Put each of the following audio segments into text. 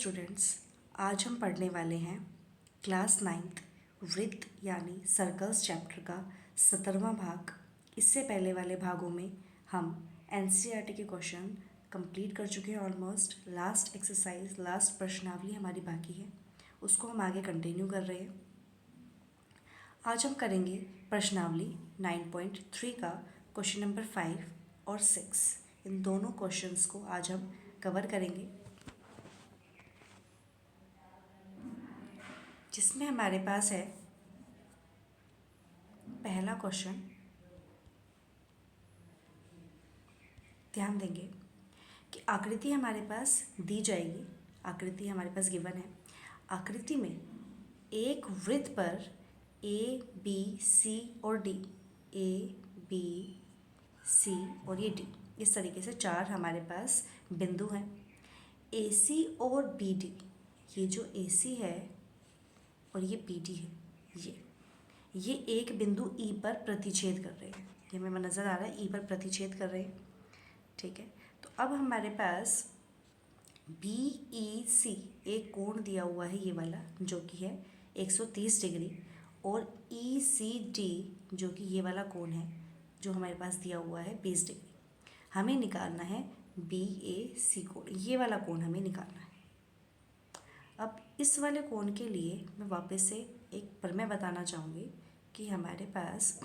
Students, आज हम पढ़ने वाले हैं क्लास 9th वृत्त यानी सर्कल्स चैप्टर का 17वां भाग। इससे पहले वाले भागों में हम एनसीईआरटी के क्वेश्चन कंप्लीट कर चुके हैं ऑलमोस्ट। लास्ट एक्सरसाइज, लास्ट प्रश्नावली हमारी बाकी है, उसको हम आगे कंटिन्यू कर रहे हैं। आज हम करेंगे प्रश्नावली 9.3 का क्वेश्चन नंबर 5 और 6। इन दोनों क्वेश्चंस को आज हम कवर करेंगे, जिसमें हमारे पास है पहला क्वेश्चन। ध्यान देंगे कि आकृति हमारे पास दी जाएगी, आकृति हमारे पास गिवन है। आकृति में एक वृत्त पर ए बी सी और डी, ए बी सी और ये डी, इस तरीके से चार हमारे पास बिंदु हैं। ए सी और बी डी, ये जो ए सी है और ये बी डी है, ये एक बिंदु ई पर प्रतिच्छेद कर रहे हैं। ये हमें नज़र आ रहा है, ई पर प्रतिच्छेद कर रहे हैं। ठीक है, तो अब हमारे पास बी ई सी एक कोण दिया हुआ है, ये वाला जो कि है 130 डिग्री, और ई सी डी जो कि ये वाला कोण है जो हमारे पास दिया हुआ है 20 डिग्री। हमें निकालना है बी ए सी कोण, ये वाला कोण हमें निकालना है। अब इस वाले कोण के लिए मैं वापस से एक प्रमेय बताना चाहूँगी कि हमारे पास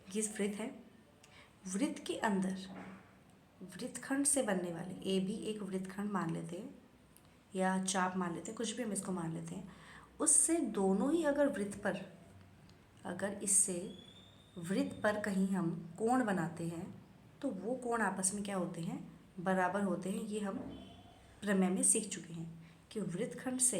ये वृत्त है। वृत्त के अंदर वृत्तखंड से बनने वाले, ए भी एक वृत्तखंड मान लेते हैं या चाप मान लेते हैं, कुछ भी हम इसको मान लेते हैं। उससे दोनों ही अगर वृत्त पर, अगर इससे वृत्त पर कहीं हम कोण बनाते हैं तो वो कोण आपस में क्या होते हैं, बराबर होते हैं। ये हम प्रमेय में सीख चुके हैं कि वृत्तखंड से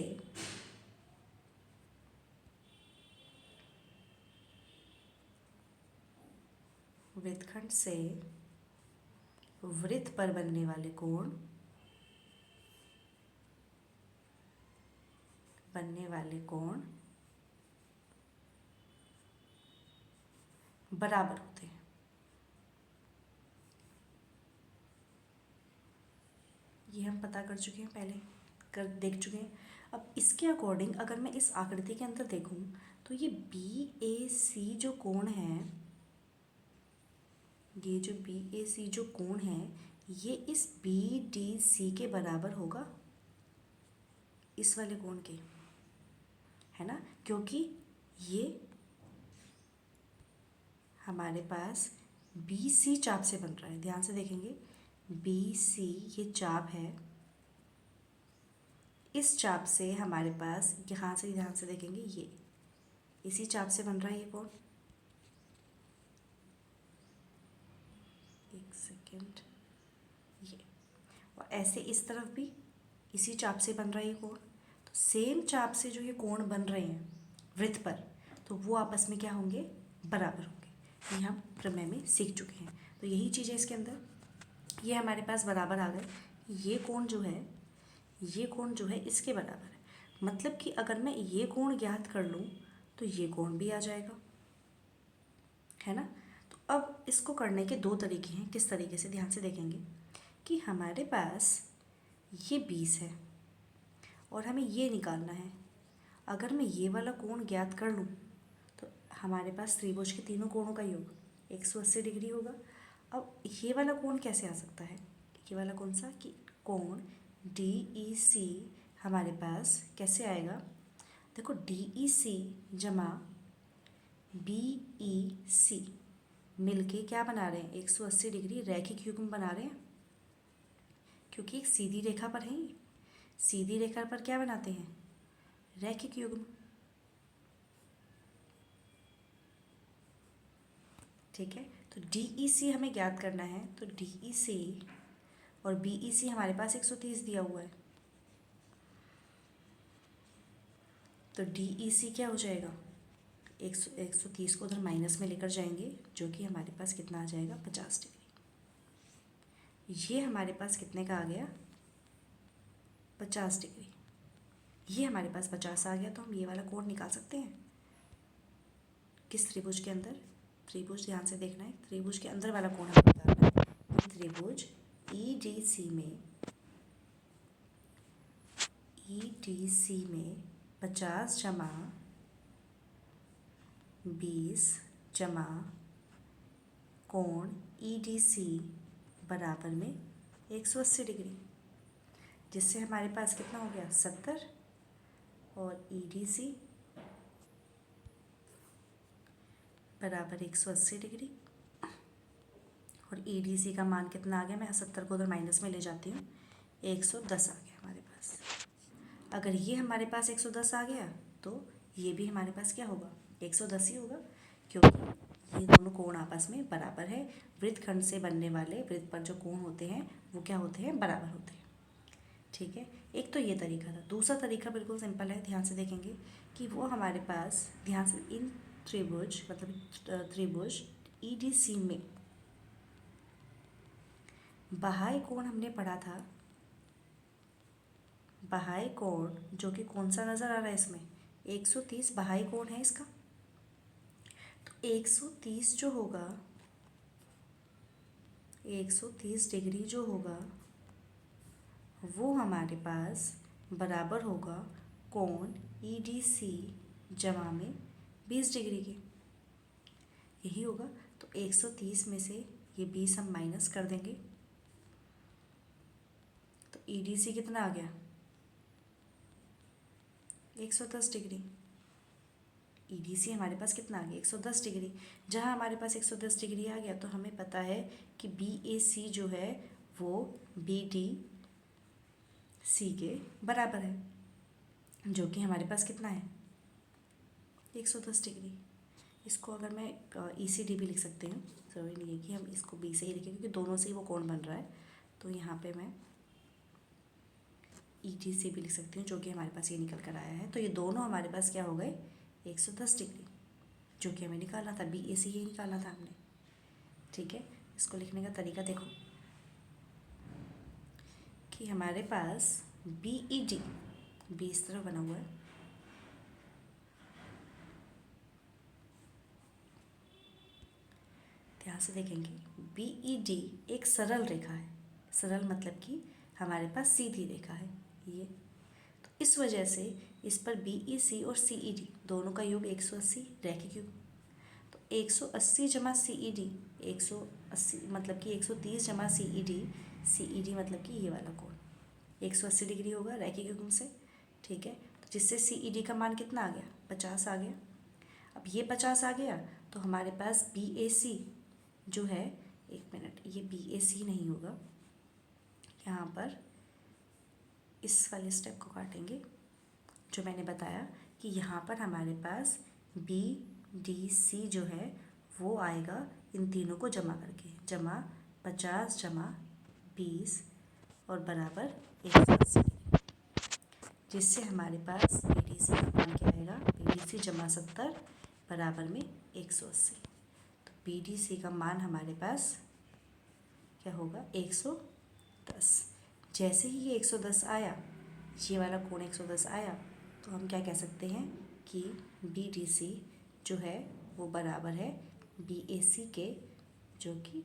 वृत्त पर बनने वाले कोण बराबर होते हैं। ये हम पता कर चुके हैं, पहले देख चुके हैं। अब इसके अकॉर्डिंग अगर मैं इस आकृति के अंदर देखूं तो ये बी ए सी जो कोण है, ये जो बी ए सी जो कोण है, ये इस बी डी सी के बराबर होगा, इस वाले कोण के, है ना, क्योंकि ये हमारे पास बी सी चाप से बन रहा है। ध्यान से देखेंगे, बी सी ये चाप है, इस चाप से हमारे पास यहाँ से, ध्यान से देखेंगे, ये इसी चाप से बन रहा है ये कोण। एक सेकेंड, ये, और ऐसे इस तरफ भी इसी चाप से बन रहा है ये कोण। तो सेम चाप से जो ये कोण बन रहे हैं वृत्त पर, तो वो आपस में क्या होंगे, बराबर होंगे। ये हम प्रमेय में सीख चुके हैं। तो यही चीज़ है इसके अंदर, ये हमारे पास बराबर आ गए। ये कोण जो है इसके बराबर है। मतलब कि अगर मैं ये कोण ज्ञात कर लूँ तो ये कोण भी आ जाएगा, है ना। तो अब इसको करने के दो तरीके हैं। किस तरीके से, ध्यान से देखेंगे कि हमारे पास ये 20 है और हमें ये निकालना है। अगर मैं ये वाला कोण ज्ञात कर लूँ तो हमारे पास त्रिभुज के तीनों कोणों का योग 180 डिग्री होगा। अब ये वाला कोण कैसे आ सकता है, ये वाला कौन सा, कि कोण डी ई सी हमारे पास कैसे आएगा। देखो, डी ई सी जमा बी ई सी मिलके क्या बना रहे हैं, 180 डिग्री रैखिक युग्म बना रहे हैं, क्योंकि एक सीधी रेखा पर है। सीधी रेखा पर क्या बनाते हैं, रैखिक युग्म। ठीक है, तो डी ई सी हमें ज्ञात करना है। तो डी ई सी और बी ई सी हमारे पास 130 दिया हुआ है। तो डी ई सी क्या हो जाएगा, 130 को उधर माइनस में लेकर जाएंगे, जो कि हमारे पास कितना आ जाएगा, 50 डिग्री। ये हमारे पास कितने का आ गया, 50 डिग्री। ये हमारे पास 50 आ गया। तो हम ये वाला कोण निकाल सकते हैं किस त्रिभुज के अंदर, त्रिभुज ध्यान से देखना है, त्रिभुज के अंदर वाला कोण हमें निकालना है। त्रिभुज ई डी सी में EDC में 50 जमा 20 जमा कोण EDC बराबर में 180 डिग्री, जिससे हमारे पास कितना हो गया 70 और EDC बराबर 180 डिग्री। और EDC का मान कितना आ गया, मैं 70 को उधर माइनस में ले जाती हूँ, 110 आ गया हमारे पास। अगर ये हमारे पास 110 आ गया तो ये भी हमारे पास क्या होगा, 110 ही होगा, क्योंकि ये दोनों कोण आपस में बराबर है। वृत्तखंड से बनने वाले वृत्त पर जो कोण होते हैं वो क्या होते हैं, बराबर होते हैं। ठीक है, एक तो ये तरीका था। दूसरा तरीका बिल्कुल सिंपल है, ध्यान से देखेंगे कि वो हमारे पास, ध्यान से, इन त्रिभुज मतलब त्रिभुज EDC में बाह्य कोण हमने पढ़ा था, बाह्य कोण जो कि कौन सा नज़र आ रहा है इसमें, 130 बाह्य कोण है इसका। तो 130 जो होगा, 130 डिग्री जो होगा वो हमारे पास बराबर होगा कोण EDC जमा में 20 डिग्री के, यही होगा। तो 130 में से ये 20 हम माइनस कर देंगे, तो EDC कितना आ गया, 110 डिग्री। EDC हमारे पास कितना आ गया, 110 डिग्री। जहाँ हमारे पास 110 डिग्री आ गया तो हमें पता है कि BAC जो है वो BDC के बराबर है, जो कि हमारे पास कितना है, 110 डिग्री। इसको अगर मैं ECD भी लिख सकते हैं, ज़रूरी नहीं है कि हम इसको B से ही लिखें, क्योंकि दोनों से ही वो कोण बन रहा है। तो यहाँ पे मैं EDC भी लिख सकती हूँ, जो कि हमारे पास ये निकल कर आया है। तो ये दोनों हमारे पास क्या हो गए, 110 डिग्री, जो कि हमें निकालना था, BAC ही निकालना था हमने। ठीक है, इसको लिखने का तरीका देखो कि हमारे पास BED, B इस तरह बना हुआ है, ध्यान से देखेंगे, BED एक सरल रेखा है। सरल मतलब कि हमारे पास सीधी रेखा है ये। तो इस वजह से इस पर BEC और CED दोनों का योग 180 रैखिक योग। तो 180 जमा CED, 180 मतलब कि 130 जमा CED, CED मतलब कि ये वाला कोण 180 डिग्री होगा रैखिक युग्म से। ठीक है, तो जिससे CED का मान कितना आ गया, 50 आ गया। अब ये 50 आ गया तो हमारे पास BAC जो है, एक मिनट, ये BAC नहीं होगा, यहाँ पर इस वाले स्टेप को काटेंगे जो मैंने बताया कि यहाँ पर हमारे पास BDC जो है वो आएगा इन तीनों को जमा करके, जमा 50 जमा 20 और बराबर 180, जिससे हमारे पास BDC का मान क्या आएगा, BDC जमा 70 बराबर में 180। तो BDC का मान हमारे पास क्या होगा, 110। जैसे ही ये 110 आया, ये वाला कोण 110 आया, तो हम क्या कह सकते हैं कि BDC जो है वो बराबर है BAC के, जो कि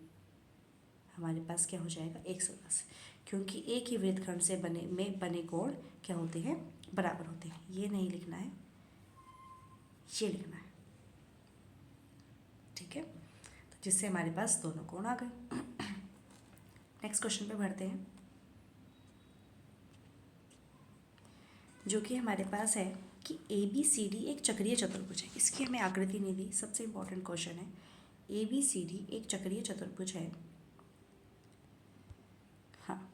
हमारे पास क्या हो जाएगा, 110, क्योंकि एक ही वृत्तखंड से बने कोण क्या होते हैं, बराबर होते हैं। ये नहीं लिखना है, ये लिखना है। ठीक है, तो जिससे हमारे पास दोनों कोण आ गए। नेक्स्ट क्वेश्चन पे बढ़ते हैं, जो कि हमारे पास है कि ABCD एक चक्रीय चतुर्भुज है। इसकी हमें आकृति नहीं दी, सबसे इम्पोर्टेंट क्वेश्चन है। ABCD एक चक्रीय चतुर्भुज है। हाँ,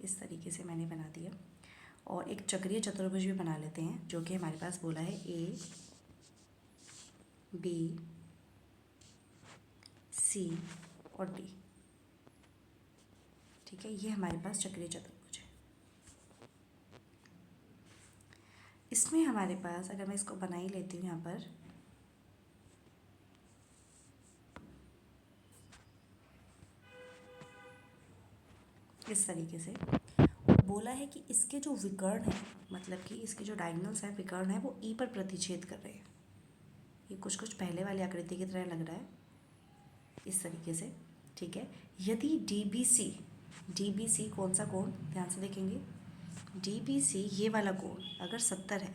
इस तरीके से मैंने बना दिया। और एक चक्रीय चतुर्भुज भी बना लेते हैं, जो कि हमारे पास बोला है ABC और D। ठीक है, ये हमारे पास चक्रीय चतुर्भुज है। इसमें हमारे पास, अगर मैं इसको बना ही लेती हूँ यहाँ पर, इस तरीके से बोला है कि इसके जो विकर्ण है, मतलब कि इसके जो डायगोनल्स है, विकर्ण है, वो E पर प्रतिच्छेद कर रहे हैं। ये कुछ कुछ पहले वाली आकृति की तरह लग रहा है, इस तरीके से। ठीक है। यदि डी बी सी कौन सा कोण, ध्यान से देखेंगे, डी बी सी ये वाला कोण अगर 70 है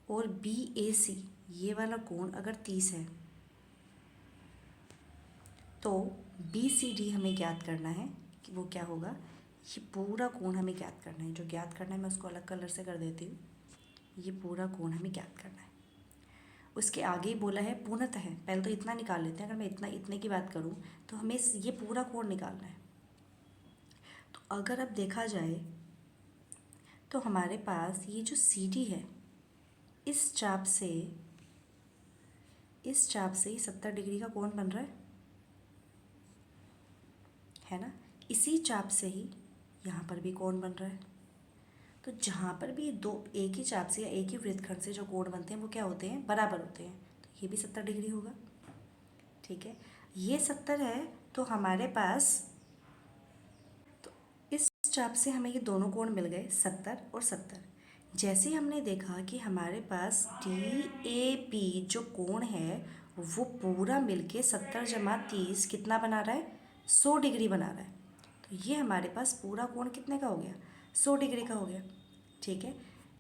और बी ए सी ये वाला कोण अगर 30 है, तो बी सी डी हमें ज्ञात करना है कि वो क्या होगा। ये पूरा कोण हमें ज्ञात करना है। जो ज्ञात करना है मैं उसको अलग कलर से कर देती हूँ। ये पूरा कोण हमें ज्ञात करना है। उसके आगे ही बोला है पूर्णतः है। पहले तो इतना निकाल लेते हैं। अगर मैं इतने की बात करूँ तो हमें ये पूरा कोण निकालना है। तो अगर अब देखा जाए तो हमारे पास ये जो सी डी है, इस चाप से ही 70 डिग्री का कोण बन रहा है ना। इसी चाप से ही यहाँ पर भी कोण बन रहा है। तो जहाँ पर भी एक ही चाप से या एक ही वृत्तखंड से जो कोण बनते हैं वो क्या होते हैं, बराबर होते हैं। तो ये भी 70 डिग्री होगा। ठीक है, ये 70 है तो हमारे पास, तो इस चाप से हमें ये दोनों कोण मिल गए 70 और 70। जैसे हमने देखा कि हमारे पास डी ए पी जो कोण है वो पूरा मिलके 70 जमा 30 कितना बना रहा है, 100 डिग्री बना रहा है। तो ये हमारे पास पूरा कोण कितने का हो गया, 100 डिग्री का हो गया। ठीक है,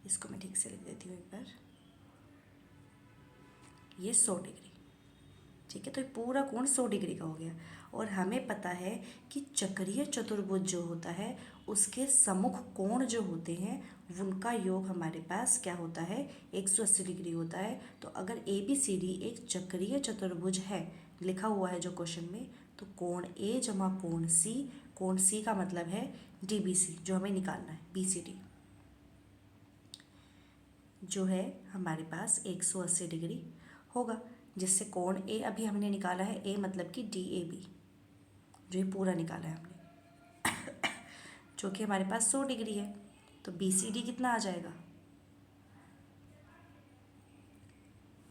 इसको मैं ठीक से लिख देती हूँ एक बार, ये 100 डिग्री। ठीक है, तो ये पूरा कोण 100 डिग्री का हो गया। और हमें पता है कि चक्रीय चतुर्भुज जो होता है उसके सम्मुख कोण जो होते हैं उनका योग हमारे पास क्या होता है, 180 डिग्री होता है। तो अगर ए बी सी डी एक चक्रीय चतुर्भुज है, लिखा हुआ है जो क्वेश्चन में, तो कोण ए जमा कोण सी का मतलब है डी बी सी, जो हमें निकालना है, बी सी डी जो है हमारे पास 180 डिग्री होगा। जिससे कोण ए अभी हमने निकाला है, ए मतलब कि डी ए बी, जो ये पूरा निकाला है हमने जो कि हमारे पास 100 डिग्री है। तो बी सी डी कितना आ जाएगा,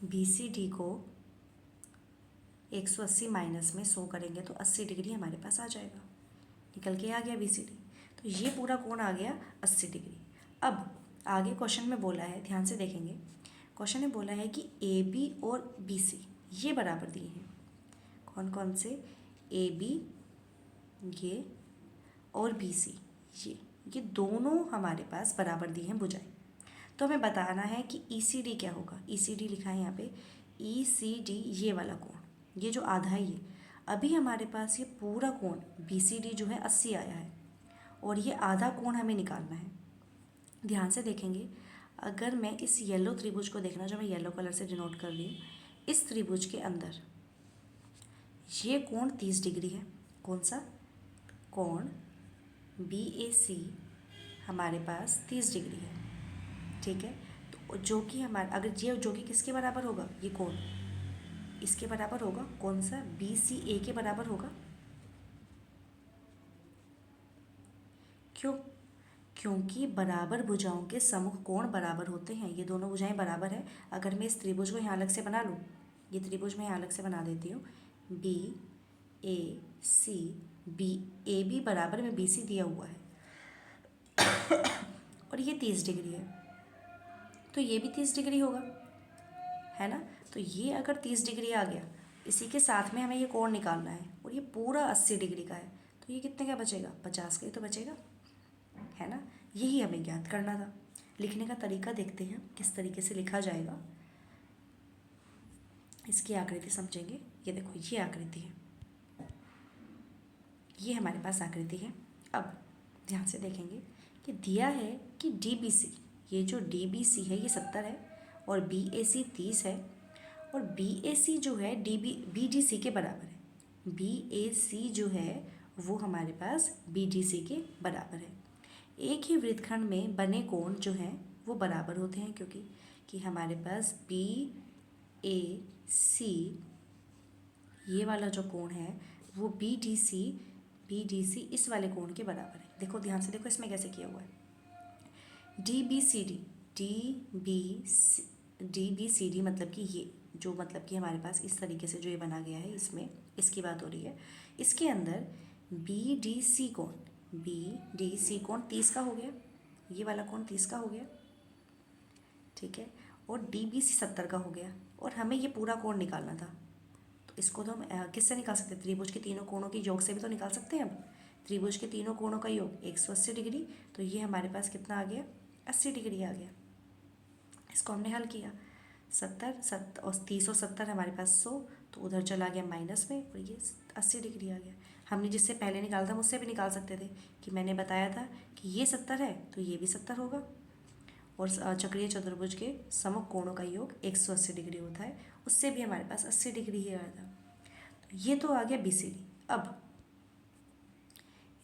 बी सी डी को 180 माइनस में 100 करेंगे तो 80 डिग्री हमारे पास आ जाएगा, निकल के आ गया बी सी डी। तो ये पूरा कोण आ गया 80 डिग्री। अब आगे क्वेश्चन में बोला है, ध्यान से देखेंगे, क्वेश्चन में बोला है कि ए बी और बी सी ये बराबर दिए हैं। कौन कौन से, ए बी ये और बी सी ये दोनों हमारे पास बराबर दिए हैं भुजाएं। तो हमें बताना है कि ई सी डी क्या होगा। ई सी डी लिखा है यहाँ पे, ई सी डी ये वाला कोण, ये जो आधा है ये, अभी हमारे पास ये पूरा कोण बी सी डी जो है 80 आया है और ये आधा कोण हमें निकालना है। ध्यान से देखेंगे, अगर मैं इस येलो त्रिभुज को देखना, जो मैं येलो कलर से डिनोट कर रही हूँ, इस त्रिभुज के अंदर ये कोण 30 डिग्री है। कौन सा कोण, बी ए सी हमारे पास 30 डिग्री है। ठीक है, तो जो कि हमारे, अगर ये जो कि किसके बराबर होगा, ये कोण इसके बराबर होगा। कौन सा, बी सी ए के बराबर होगा। क्यों, क्योंकि बराबर भुजाओं के सम्मुख कोण बराबर होते हैं। ये दोनों भुजाएं बराबर है। अगर मैं इस त्रिभुज को यहाँ अलग से बना लूँ, ये त्रिभुज मैं यहाँ अलग से बना देती हूँ, B A C, B A B बराबर में बी सी दिया हुआ है और ये 30 डिग्री है, तो ये भी 30 डिग्री होगा, है ना। तो ये अगर 30 डिग्री आ गया, इसी के साथ में हमें ये कोण निकालना है और ये पूरा 80 डिग्री का है, तो ये कितने का बचेगा, 50 का ही तो बचेगा, है ना। यही हमें ज्ञात करना था। लिखने का तरीका देखते हैं किस तरीके से लिखा जाएगा। इसकी आकृति समझेंगे। ये देखो, ये आकृति है, ये हमारे पास आकृति है। अब ध्यान से देखेंगे कि दिया है कि डी बी सी, ये जो डी बी सी है ये 70 है और बी ए सी 30 है और बी ए सी जो है बी डी सी के बराबर है। बी ए सी जो है वो हमारे पास बी डी सी के बराबर है। एक ही वृत्तखंड में बने कोण जो हैं वो बराबर होते हैं, क्योंकि कि हमारे पास बी ए सी ये वाला जो कोण है वो बी डी सी इस वाले कोण के बराबर है। देखो ध्यान से देखो, इसमें कैसे किया हुआ है, डी बी सी डी मतलब कि ये जो, मतलब कि हमारे पास इस तरीके से जो ये बना गया है, इसमें इसकी बात हो रही है। इसके अंदर बी डी सी कोण 30 का हो गया, ये वाला कोण 30 का हो गया। ठीक है, और डी बी सी 70 का हो गया और हमें ये पूरा कोण निकालना था। तो इसको तो हम किससे निकाल सकते हैं, त्रिभुज के तीनों कोणों के योग से भी तो निकाल सकते हैं। अब त्रिभुज के तीनों कोणों का योग 180 डिग्री, तो ये हमारे पास कितना आ गया, 80 डिग्री आ गया। इसको हमने हल किया, 70 और 30 और 70 हमारे पास 100, तो उधर चला गया माइनस में और ये 80 डिग्री आ गया। हमने जिससे पहले निकाला था मुझसे भी निकाल सकते थे कि मैंने बताया था कि ये 70 है तो ये भी 70 होगा, और चक्रीय चतुर्भुज के समकोण कोणों का योग 180 डिग्री होता है, उससे भी हमारे पास 80 डिग्री ही आया था। तो ये तो आ गया BCD। अब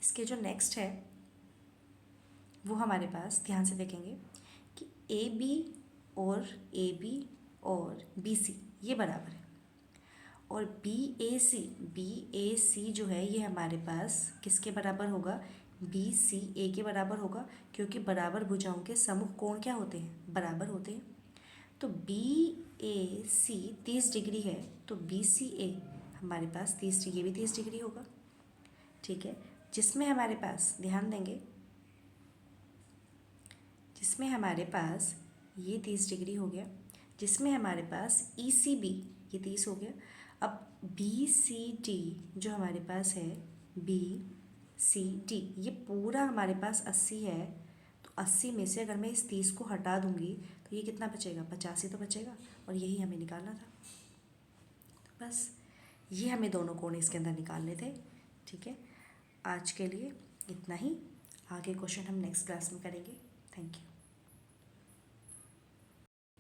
इसके जो नेक्स्ट है वो हमारे पास ध्यान से देखेंगे कि AB और BC ये बराबर है, और BAC जो है ये हमारे पास किसके बराबर होगा, BCA के बराबर होगा, क्योंकि बराबर भुजाओं के समूह कोण क्या होते हैं, बराबर होते हैं। तो BAC 30 डिग्री है, तो BCA हमारे पास 30 डिग्री, ये भी 30 डिग्री होगा, ठीक है। जिसमें हमारे पास ध्यान देंगे, जिसमें हमारे पास ये 30 डिग्री हो गया, जिसमें हमारे पास ECB ये 30 हो गया। अब BCD जो हमारे पास है, BCD ये पूरा हमारे पास 80 है, तो 80 में से अगर मैं इस 30 को हटा दूंगी तो ये कितना बचेगा, 85 तो बचेगा, और यही हमें निकालना था। तो बस ये हमें दोनों कोण इसके अंदर निकालने थे, ठीक है। आज के लिए इतना ही, आगे क्वेश्चन हम नेक्स्ट क्लास में करेंगे। Thank you.